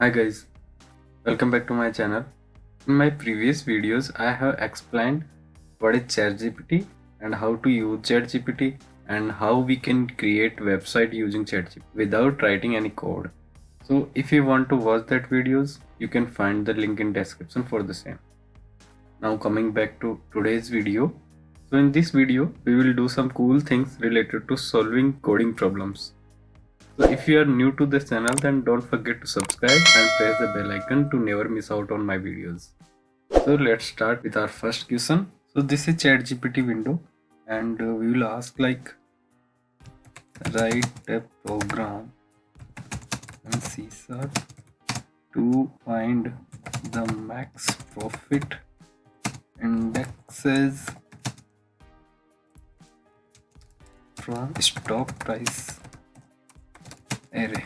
Hi guys, welcome back to my channel. In my previous videos, I have explained what is ChatGPT and how to use ChatGPT and how we can create website using ChatGPT without writing any code. So if you want to watch that videos, you can find the link in description for the same. Now coming back to today's video. So in this video, we will do some cool things related to solving coding problems. So if you are new to this channel, then don't forget to subscribe and press the bell icon to never miss out on my videos. So let's start with our first question. So this is ChatGPT window and we will ask like write a program in C# to find the max profit indexes from stock price array.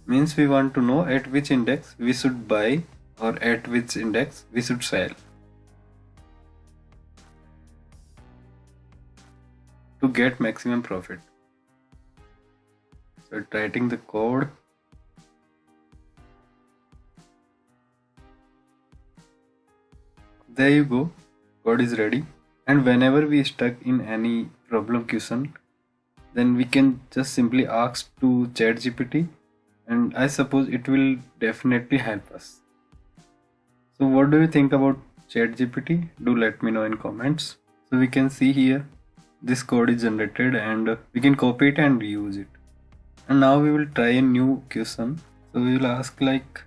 Means we want to know at which index we should buy or at which index we should sell to get maximum profit. So writing the code. There you go, code is ready. And whenever we stuck in any problem question, then we can just simply ask to ChatGPT and I suppose it will definitely help us. So what do you think about ChatGPT? Do let me know in comments. So we can see here this code is generated and we can copy it and use it. And now we will try a new question. So we will ask like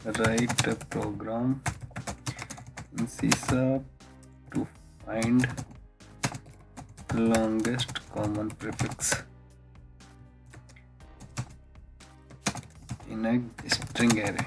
write a program in C# to find longest common prefix in a string array.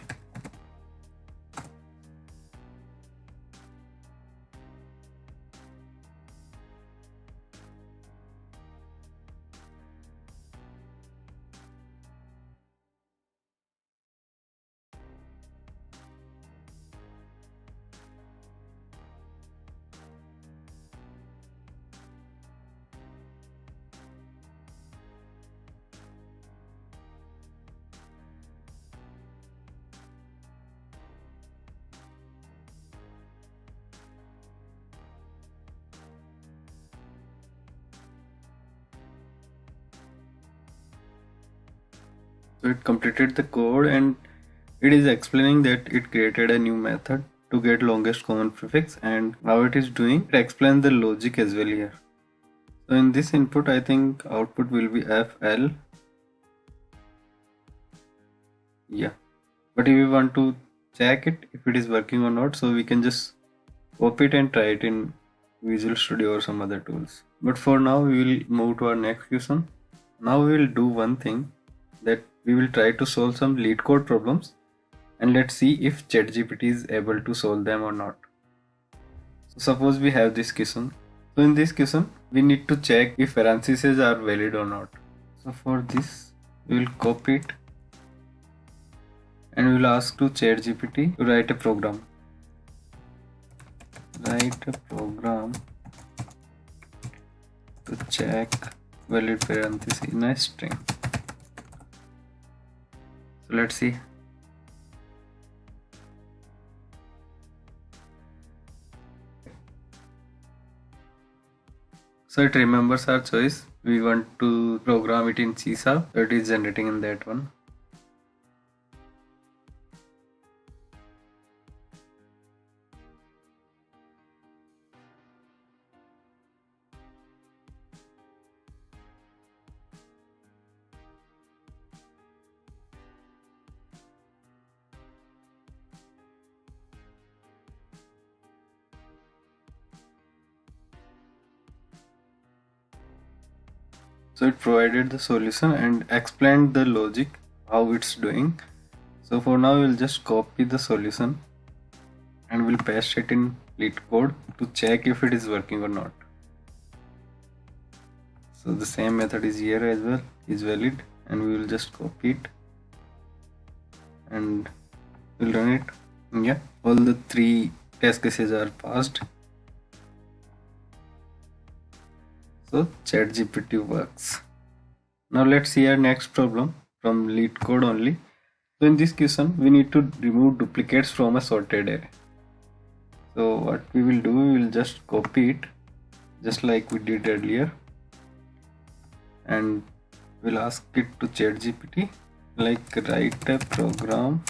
So it completed the code and it is explaining that it created a new method to get longest common prefix and how it is doing. It explains the logic as well here. So in this input, I think output will be FL. Yeah. But if we want to check it, if it is working or not, so we can just copy it and try it in Visual Studio or some other tools. But for now, we will move to our next question. Now we will do one thing, that we will try to solve some lead code problems and let's see if ChatGPT is able to solve them or not. So suppose we have this question. So in this question, we need to check if parentheses are valid or not. So for this, we will copy it and we will ask to ChatGPT to write a program. Write a program to check valid parenthesis in a string. So let's see. So it remembers our choice. We want to program it in C#, so it is generating in that one. So it provided the solution and explained the logic, how it's doing. So for now we'll just copy the solution and we'll paste it in lead code to check if it is working or not. So the same method is here as well, is valid, and we will just copy it and we'll run it. Yeah, all the 3 test cases are passed. So ChatGPT works. Now let's see our next problem from lead code only. So in this question, we need to remove duplicates from a sorted array. So what we will do, we will just copy it just like we did earlier, and we'll ask it to ChatGPT, like write a program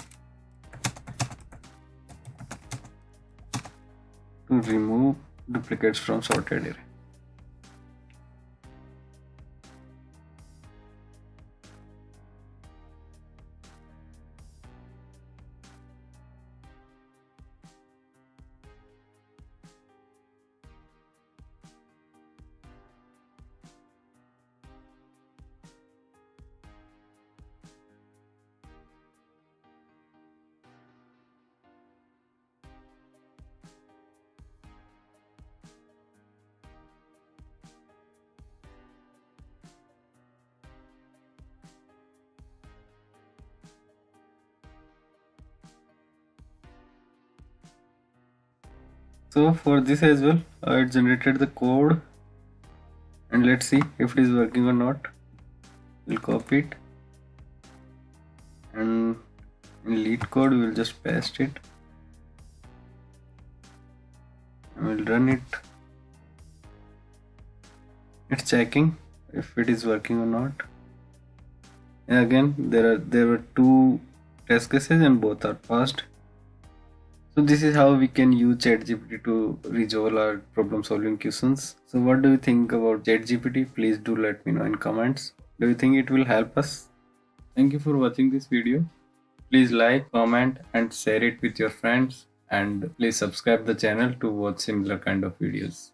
to remove duplicates from sorted array. So for this as well, I generated the code, and let's see if it is working or not. We'll copy it, and in lead code we will just paste it and we'll run it. It's checking if it is working or not. And again, there were 2 test cases and both are passed. So this is how we can use ChatGPT to resolve our problem solving questions. So what do you think about ChatGPT? Please do let me know in comments. Do you think it will help us? Thank you for watching this video. Please like, comment and share it with your friends, and please subscribe the channel to watch similar kind of videos.